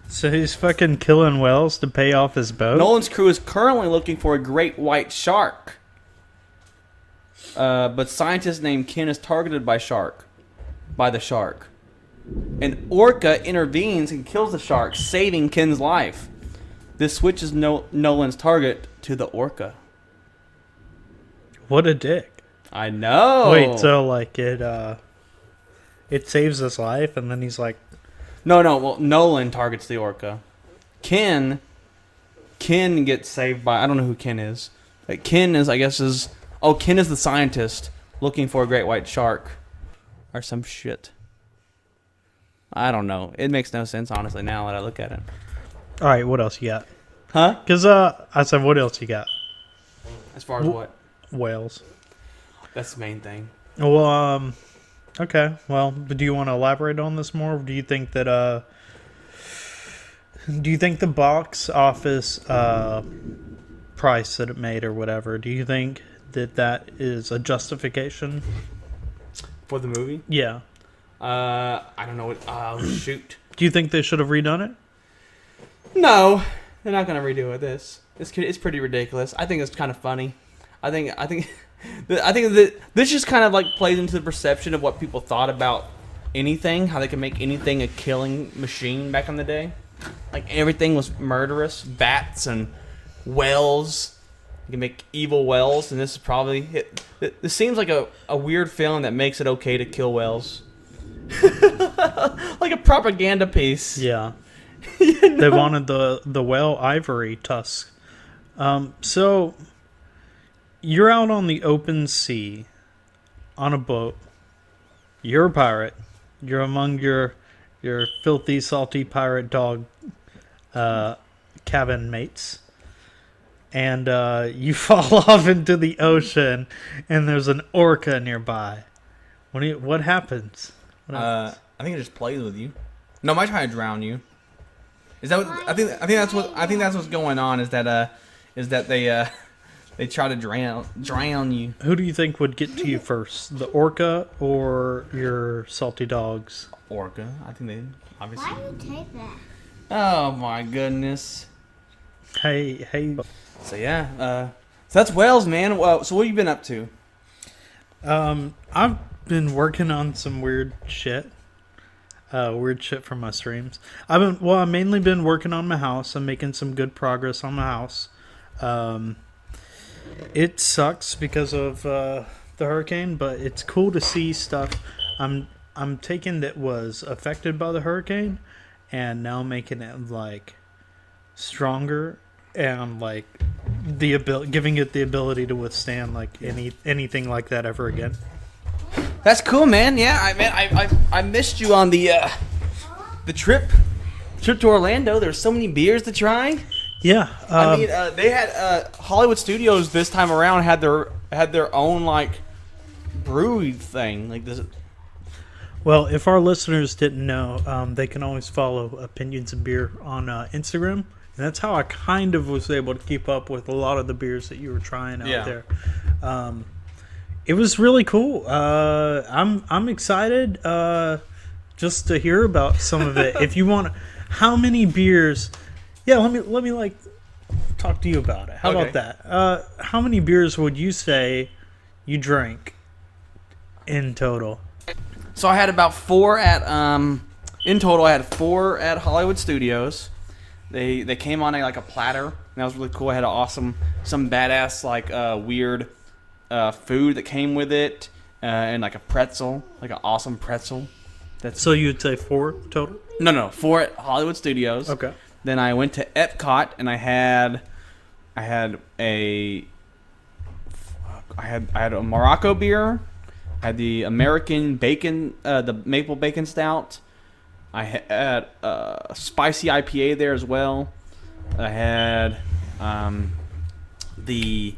Speaker 7: So he's fucking killing whales to pay off his boat?
Speaker 6: Nolan's crew is currently looking for a great white shark. But scientists named Ken is targeted by the shark. And Orca intervenes and kills the shark, saving Ken's life. This switches Nolan's target to the Orca.
Speaker 7: What a dick.
Speaker 6: I know.
Speaker 7: Wait, so like it saves his life and then he's like,
Speaker 6: No, well, Nolan targets the Orca. Ken gets saved by, I don't know who Ken is. Like Ken is the scientist looking for a great white shark or some shit. I don't know. It makes no sense, honestly, now that I look at it.
Speaker 7: all right, what else you got?
Speaker 6: Huh?
Speaker 7: Because I said, what else you got?
Speaker 6: As far as what?
Speaker 7: Whales.
Speaker 6: That's the main thing.
Speaker 7: Well, okay. Well, do you want to elaborate on this more? Or do you think that the box office price that it made or whatever, do you think that is a justification
Speaker 6: For the movie?
Speaker 7: Yeah.
Speaker 6: I don't know what. Oh, shoot.
Speaker 7: Do you think they should have redone it?
Speaker 6: No, they're not gonna redo it. It's pretty ridiculous. I think it's kind of funny. I think that this just kind of like plays into the perception of what people thought about anything, how they could make anything a killing machine back in the day. Like everything was murderous, bats and whales. You can make evil whales, and this is probably it. This seems like a weird feeling that makes it okay to kill whales. Like a propaganda piece.
Speaker 7: Yeah.
Speaker 6: You know?
Speaker 7: They wanted the whale ivory tusk. So you're out on the open sea on a boat. You're a pirate. You're among your filthy, salty pirate dog cabin mates. And you fall off into the ocean, and there's an orca nearby. What happens?
Speaker 6: I think it just plays with you. No, it might try to drown you. Is that what, I think that's what's going on. Is that they try to drown you.
Speaker 7: Who do you think would get to you first, the orca or your salty dogs?
Speaker 6: Orca. I think they obviously.
Speaker 11: Why do you take that?
Speaker 6: Oh my goodness.
Speaker 7: Hey.
Speaker 6: So yeah, so that's whales, man. Well, so what have you been up to?
Speaker 7: I've been working on some weird shit. Weird shit from my streams. I've mainly been working on my house. I'm making some good progress on my house. It sucks because of the hurricane, but it's cool to see stuff. I'm taking that was affected by the hurricane, and now making it like stronger and like giving it the ability to withstand like anything like that ever again.
Speaker 6: That's cool, man. Yeah, I missed you on the trip to Orlando. There's so many beers to try.
Speaker 7: Yeah,
Speaker 6: I mean, they had Hollywood Studios this time around had their own like brewery thing like this.
Speaker 7: Well, if our listeners didn't know, they can always follow Opinions and Beer on Instagram. And that's how I kind of was able to keep up with a lot of the beers that you were trying out there. It was really cool. I'm excited just to hear about some of it. If you want, how many beers? Yeah, let me like talk to you about it. How about that? How many beers would you say you drank in total?
Speaker 6: So I had about 4 at in total. I had 4 at Hollywood Studios. They came on like a platter, and that was really cool. I had some badass like weird food that came with it, and like a pretzel, like an awesome pretzel.
Speaker 7: So you'd say 4 total?
Speaker 6: No, 4 at Hollywood Studios.
Speaker 7: Okay.
Speaker 6: Then I went to Epcot, and I had a Morocco beer. I had the American bacon, the maple bacon stout. I had a spicy IPA there as well. I had the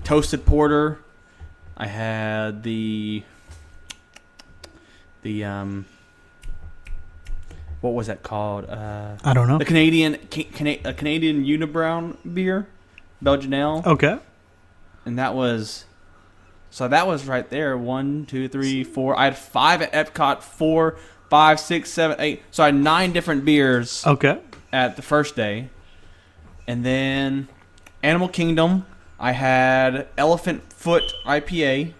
Speaker 6: toasted porter. I had the what was that called?
Speaker 7: I don't know.
Speaker 6: The Canadian Unibrown beer, Belgian ale.
Speaker 7: Okay.
Speaker 6: And that was right there. 1, 2, 3, 4. I had 5 at Epcot. 4, 5, 6, 7, 8. So I had 9 different beers.
Speaker 7: Okay.
Speaker 6: At the first day, and then Animal Kingdom. I had Elephant Foot IPA.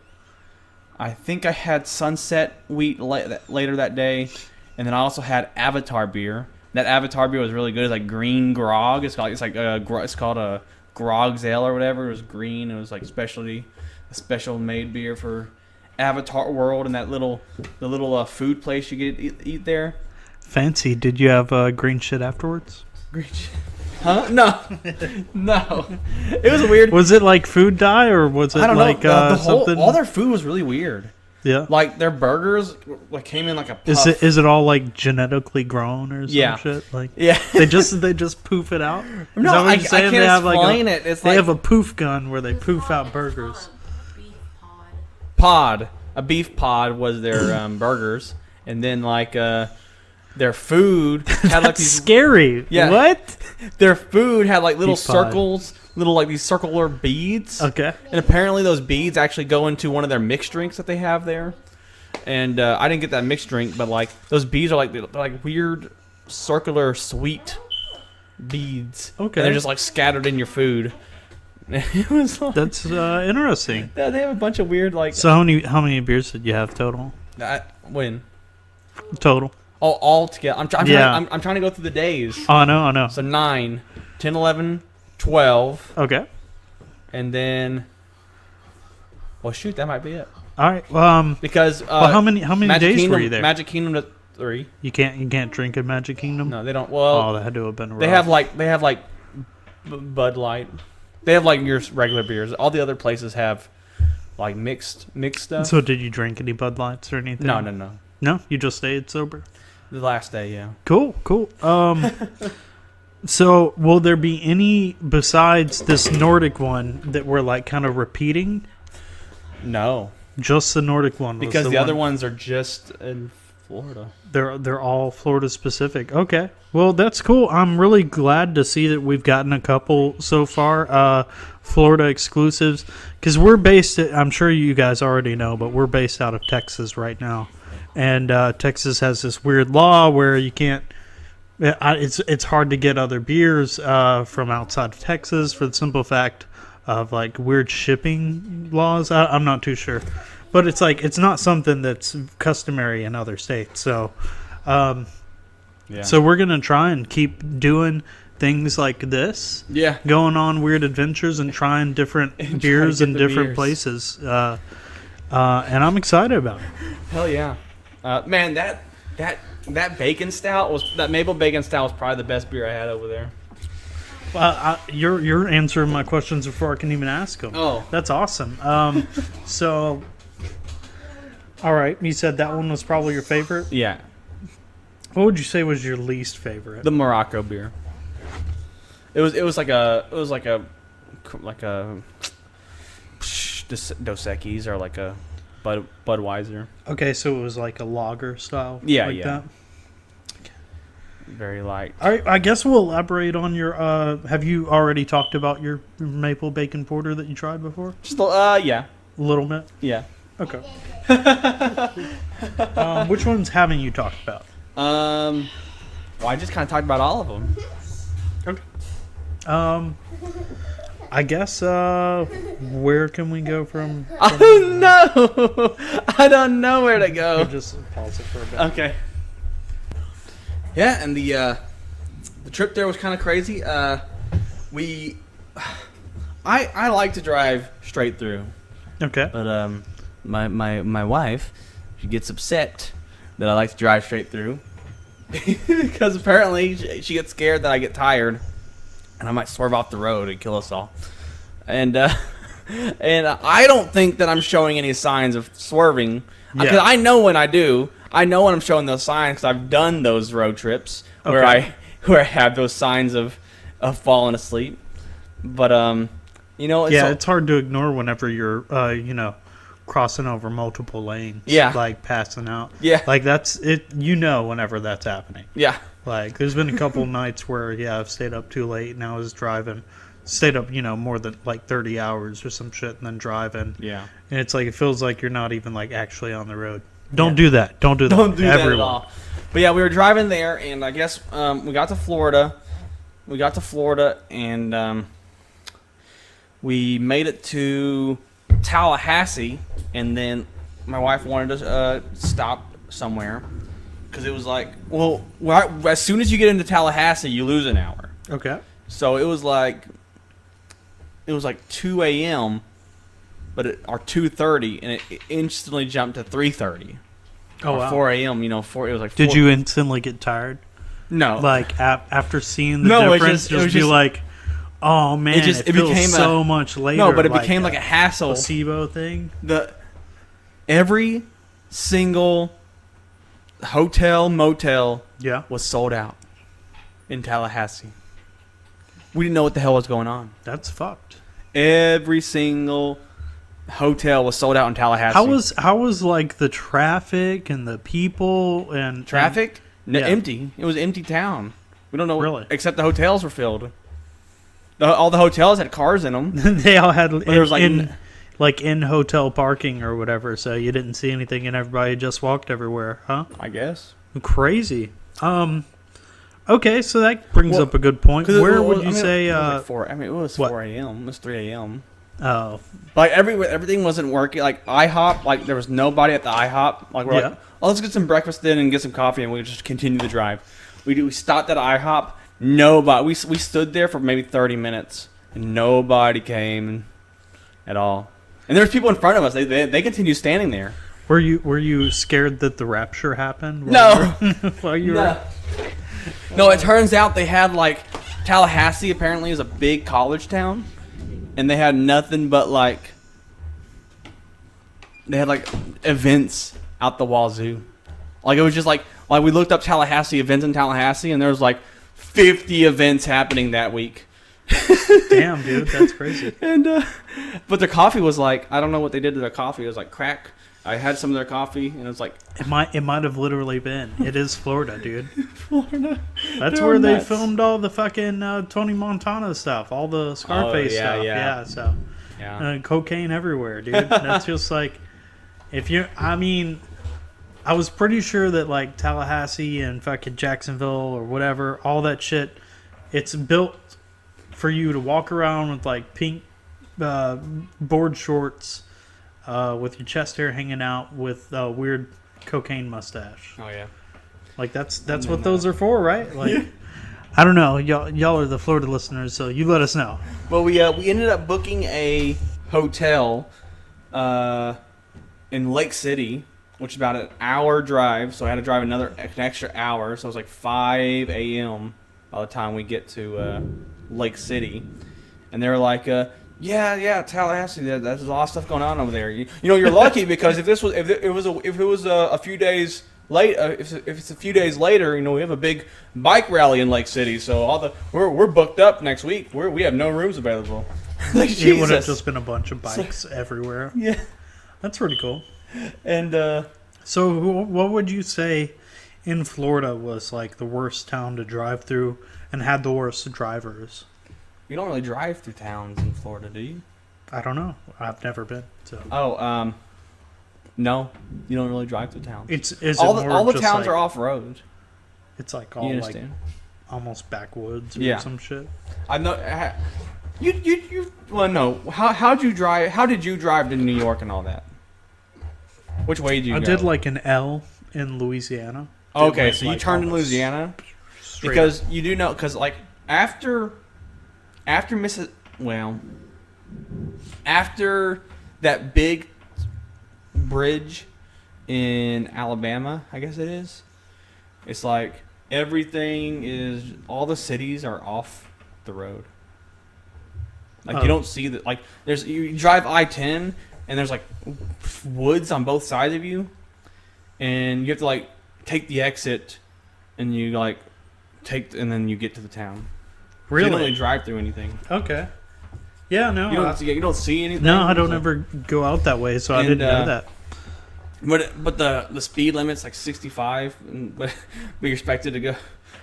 Speaker 6: I think I had Sunset Wheat later that day, and then I also had Avatar beer. That Avatar beer was really good. It's like green grog. It's called a grog's ale or whatever. It was green. It was like a special made beer for Avatar World and the little food place you get to eat there.
Speaker 7: Fancy. Did you have green shit afterwards?
Speaker 6: Green shit? Huh? No. No. It was weird.
Speaker 7: Was it like food dye or was it like something?
Speaker 6: All their food was really weird.
Speaker 7: Yeah.
Speaker 6: Like their burgers came in like a puff.
Speaker 7: Is it all like genetically grown or some shit? Like they just poof it out?
Speaker 6: No, I can't explain it. It's
Speaker 7: they have a poof gun where they poof out burgers.
Speaker 6: A beef pod was their burgers, and then like their food had like these
Speaker 7: scary. Yeah. What?
Speaker 6: Their food had like little circles, these circular beads.
Speaker 7: Okay.
Speaker 6: And apparently those beads actually go into one of their mixed drinks that they have there. And I didn't get that mixed drink, but like those beads are like weird circular sweet beads.
Speaker 7: Okay.
Speaker 6: And they're just like scattered in your food. It was like,
Speaker 7: that's interesting.
Speaker 6: Yeah, they have a bunch of weird like.
Speaker 7: So how many beers did you have total?
Speaker 6: When?
Speaker 7: Total.
Speaker 6: Oh, all together. I'm trying to go through the days.
Speaker 7: Oh, I know.
Speaker 6: So 9, 10, 11, 12.
Speaker 7: Okay.
Speaker 6: And then, well, shoot, that might be it.
Speaker 7: All right. Because how many days were you there?
Speaker 6: Magic Kingdom to 3.
Speaker 7: You can't drink at Magic Kingdom.
Speaker 6: No, they don't. Well,
Speaker 7: that had to have been rough.
Speaker 6: They have like Bud Light. They have like your regular beers. All the other places have like mixed stuff.
Speaker 7: So did you drink any Bud Lights or anything?
Speaker 6: No.
Speaker 7: No, you just stayed sober.
Speaker 6: The last day, yeah.
Speaker 7: Cool. So will there be any besides this Nordic one that we're like kind of repeating?
Speaker 6: No,
Speaker 7: just the Nordic one.
Speaker 6: Because the other ones are just in Florida.
Speaker 7: They're all Florida specific. Okay. Well, that's cool. I'm really glad to see that we've gotten a couple so far, Florida exclusives. Because we're based, I'm sure you guys already know, but we're based out of Texas right now. And Texas has this weird law where you can't, it's hard to get other beers from outside of Texas for the simple fact of like weird shipping laws. I'm not too sure. But it's like it's not something that's customary in other states. So, so we're gonna try and keep doing things like this.
Speaker 6: Yeah,
Speaker 7: going on weird adventures and trying different beers in different places. And I'm excited about it.
Speaker 6: Hell yeah, man! That bacon stout that maple bacon stout was probably the best beer I had over there.
Speaker 7: You're answering my questions before I can even ask them.
Speaker 6: Oh,
Speaker 7: that's awesome. So. All right, you said that one was probably your favorite?
Speaker 6: Yeah.
Speaker 7: What would you say was your least favorite?
Speaker 6: The Morocco beer. It was like a Dos Equis or like a Budweiser.
Speaker 7: Okay, so it was like a lager style.
Speaker 6: Yeah,
Speaker 7: like that?
Speaker 6: Very light.
Speaker 7: All right, I guess we'll elaborate on your. Have you already talked about your maple bacon porter that you tried before?
Speaker 6: Yeah.
Speaker 7: A little bit.
Speaker 6: Yeah.
Speaker 7: Okay. Which ones haven't you talked about?
Speaker 6: Well, I just kind of talked about all of them.
Speaker 7: Okay. I guess. Where can we go from?
Speaker 6: Oh no! I don't know where to go.
Speaker 7: We'll just pause it for a bit.
Speaker 6: Okay. Yeah, and the trip there was kind of crazy. I like to drive straight through.
Speaker 7: Okay.
Speaker 6: But my wife, she gets upset that I like to drive straight through because apparently she gets scared that I get tired and I might swerve off the road and kill us all. And I don't think that I'm showing any signs of swerving because I know when I do. I know when I'm showing those signs because I've done those road trips where I have those signs of falling asleep. But it's
Speaker 7: hard to ignore whenever you're crossing over multiple lanes.
Speaker 6: Yeah,
Speaker 7: like passing out.
Speaker 6: Yeah,
Speaker 7: like that's it. Whenever that's happening.
Speaker 6: Yeah,
Speaker 7: like there's been a couple nights where I've stayed up too late and I was driving. Stayed up, more than like 30 hours or some shit, and then driving.
Speaker 6: Yeah,
Speaker 7: and it's like it feels like you're not even like actually on the road. Don't do that. Don't do that.
Speaker 6: Don't do that at all. But yeah, we were driving there, and I guess we got to Florida. And we made it to Tallahassee, and then my wife wanted to stop somewhere because it was like, as soon as you get into Tallahassee, you lose an hour.
Speaker 7: Okay.
Speaker 6: So it was like 2 a.m. or 2:30, and it instantly jumped to 3:30.
Speaker 7: Oh,
Speaker 6: or
Speaker 7: wow.
Speaker 6: 4 a.m. It was like. 4.
Speaker 7: Did you instantly get tired?
Speaker 6: No.
Speaker 7: Like after seeing the difference, it was just like, oh man, it feels so much later.
Speaker 6: No, but it became like a hassle.
Speaker 7: Placebo thing.
Speaker 6: Every single hotel, motel, was sold out in Tallahassee. We didn't know what the hell was going on.
Speaker 7: That's fucked.
Speaker 6: Every single hotel was sold out in Tallahassee.
Speaker 7: How was like the traffic and the people and
Speaker 6: traffic? Empty. It was an empty town. We don't know
Speaker 7: really,
Speaker 6: except the hotels were filled. All the hotels had cars in them.
Speaker 7: They all had
Speaker 6: there was
Speaker 7: in hotel parking or whatever. So you didn't see anything, and everybody just walked everywhere, huh?
Speaker 6: I guess.
Speaker 7: Crazy. Okay, so that brings up a good point. Where would you say?
Speaker 6: It was 4 a.m. It was 3 a.m.
Speaker 7: Oh,
Speaker 6: like everything wasn't working. Like IHOP, like there was nobody at the IHOP. Like we're like, oh, let's get some breakfast in and get some coffee, and we just continue the drive. We stopped at IHOP. Nobody. We stood there for maybe 30 minutes, and nobody came at all. And there's people in front of us. They continue standing there.
Speaker 7: Were you scared that the rapture happened?
Speaker 6: No.
Speaker 7: No.
Speaker 6: No, it turns out they had like Tallahassee apparently is a big college town, and they had nothing but like events out the wazoo. Like it was just like we looked up Tallahassee events in Tallahassee, and there was like 50 events happening that week.
Speaker 7: Damn, dude, that's crazy.
Speaker 6: And but their coffee was like, I don't know what they did to their coffee. It was like crack. I had some of their coffee, and it was like
Speaker 7: it might have literally been. It is Florida, dude.
Speaker 6: Florida.
Speaker 7: That's where they filmed all the fucking Tony Montana stuff, all the Scarface stuff. Yeah, so cocaine everywhere, dude. That's just like I was pretty sure that like Tallahassee and fucking Jacksonville or whatever, all that shit, it's built for you to walk around with like pink board shorts. With your chest hair hanging out with a weird cocaine mustache.
Speaker 6: Oh yeah,
Speaker 7: like that's what those are for, right? Like, I don't know, y'all are the Florida listeners, so you let us know.
Speaker 6: Well, we ended up booking a hotel in Lake City, which is about an hour drive. So I had to drive an extra hour. So it was like 5 a.m. by the time we get to Lake City, and they were like. Yeah, Tallahassee. There's a lot of stuff going on over there. You're lucky because if it was a few days late, if it's a few days later, we have a big bike rally in Lake City. So we're booked up next week. We have no rooms available. Like,
Speaker 7: it would have just been a bunch of bikes everywhere.
Speaker 6: Yeah,
Speaker 7: that's pretty cool.
Speaker 6: And
Speaker 7: so, what would you say in Florida was like the worst town to drive through and had the worst drivers?
Speaker 6: You don't really drive through towns in Florida, do you?
Speaker 7: I don't know. I've never been. So
Speaker 6: Oh, no, you don't really drive through towns.
Speaker 7: is
Speaker 6: all
Speaker 7: it
Speaker 6: the
Speaker 7: more
Speaker 6: all the
Speaker 7: just
Speaker 6: towns
Speaker 7: like,
Speaker 6: are off road.
Speaker 7: It's like
Speaker 6: You
Speaker 7: all like
Speaker 6: understand?
Speaker 7: almost backwoods or
Speaker 6: Yeah.
Speaker 7: some shit.
Speaker 6: I know. You. Well, no. How'd you drive? How did you drive to New York and all that? Which way did you
Speaker 7: I
Speaker 6: go?
Speaker 7: did like an L in Louisiana.
Speaker 6: Okay,
Speaker 7: It
Speaker 6: so
Speaker 7: went,
Speaker 6: you turned in
Speaker 7: almost
Speaker 6: Louisiana
Speaker 7: straight
Speaker 6: because
Speaker 7: up.
Speaker 6: you do know because like after that big bridge in Alabama, I guess it is. It's like all the cities are off the road. Like you don't see that. Like you drive I-10 and there's like woods on both sides of you, and you have to like take the exit, and you like and then you get to the town. So you don't really drive through anything.
Speaker 7: Okay. Yeah, no.
Speaker 6: You don't see anything.
Speaker 7: No, I don't ever go out that way, so I didn't know that.
Speaker 6: But the speed limit's like 65, but you're expected to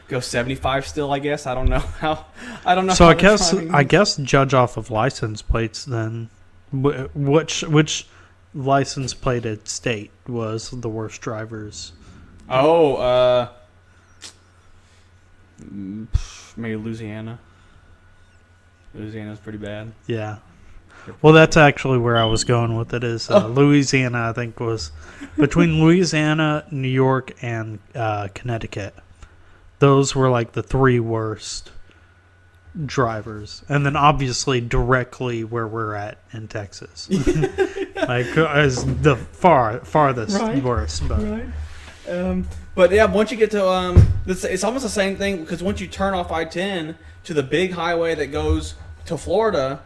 Speaker 6: go 75 still. I guess I don't know how. I don't know.
Speaker 7: So
Speaker 6: how
Speaker 7: I guess judge off of license plates then. Which license plated state was the worst drivers?
Speaker 6: Oh, maybe Louisiana. Louisiana's pretty bad.
Speaker 7: Yeah. Well, that's actually where I was going with it. Is Louisiana? I think was between Louisiana, New York, and Connecticut. Those were like the 3 worst drivers, and then obviously directly where we're at in Texas, like as the farthest worst. But.
Speaker 6: Right. But yeah, once you get to it's almost the same thing because once you turn off I-10 to the big highway that goes to Florida,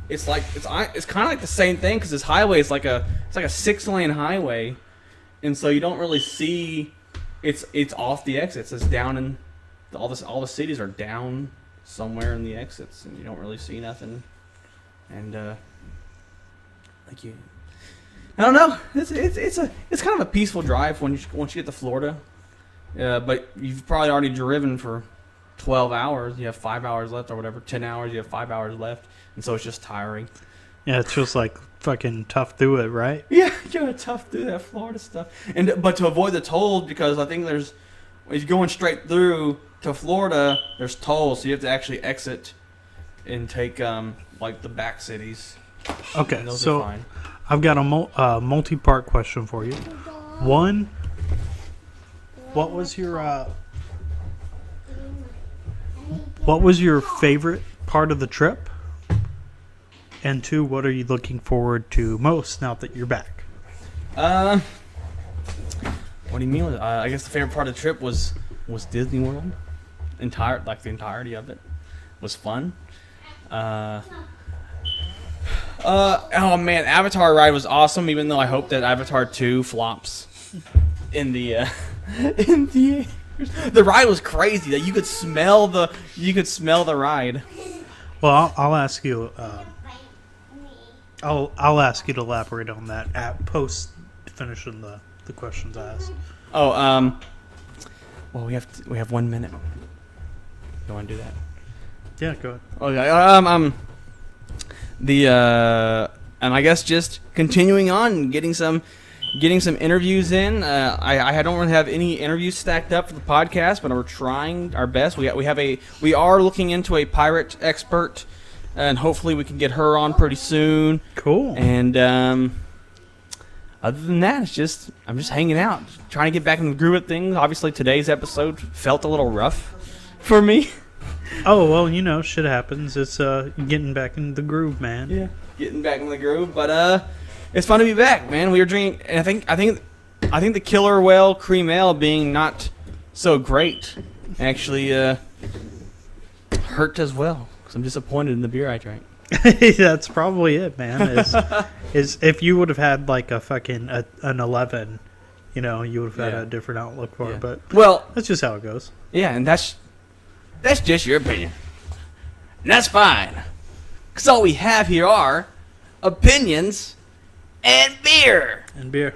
Speaker 6: it's kind of like the same thing because this highway is like a 6-lane highway, and so you don't really see it's off the exits. It's down in all the cities are down somewhere in the exits, and you don't really see nothing. And I don't know. It's kind of a peaceful drive once you get to Florida. But you've probably already driven for 12 hours. You have 5 hours left or whatever. 10 hours. You have 5 hours left, and so it's just tiring.
Speaker 7: Yeah, it's just like fucking tough through it, right?
Speaker 6: Yeah, tough through that Florida stuff. But to avoid the tolls, because I think if you're going straight through to Florida, there's tolls, so you have to actually exit and take like the back cities.
Speaker 7: Okay,
Speaker 6: those
Speaker 7: so
Speaker 6: are fine.
Speaker 7: I've got a multi-part question for you. One, what was your favorite part of the trip? And 2, what are you looking forward to most now that you're back?
Speaker 6: What do you mean? I guess the favorite part of the trip was Disney World. The entirety of it was fun. Oh man, Avatar ride was awesome. Even though I hope that Avatar 2 flops in the the ride was crazy. That you could smell the ride.
Speaker 7: Well, I'll ask you. I'll ask you to elaborate on that at post finishing the questions I asked.
Speaker 6: Oh, well, we have 1 minute. You want to do that?
Speaker 7: Yeah, go ahead.
Speaker 6: Oh yeah. And I guess just continuing on, getting some interviews in. I don't really have any interviews stacked up for the podcast, but we're trying our best. We are looking into a pirate expert, and hopefully we can get her on pretty soon.
Speaker 7: Cool.
Speaker 6: And other than that, I'm just hanging out, trying to get back in the groove of things. Obviously, today's episode felt a little rough for me.
Speaker 7: Oh well, shit happens. It's getting back in the groove, man.
Speaker 6: Yeah, getting back in the groove. But it's fun to be back, man. We were drinking, and I think the Killer Whale Cream Ale being not so great actually hurt as well. Because I'm disappointed in the beer I drank.
Speaker 7: That's probably it, man. Is if you would have had like a fucking an 11, you would have had a different outlook for it. But
Speaker 6: well,
Speaker 7: that's just how it goes.
Speaker 6: Yeah, and that's just your opinion. And that's fine. Because all we have here are opinions and beer.
Speaker 7: And beer.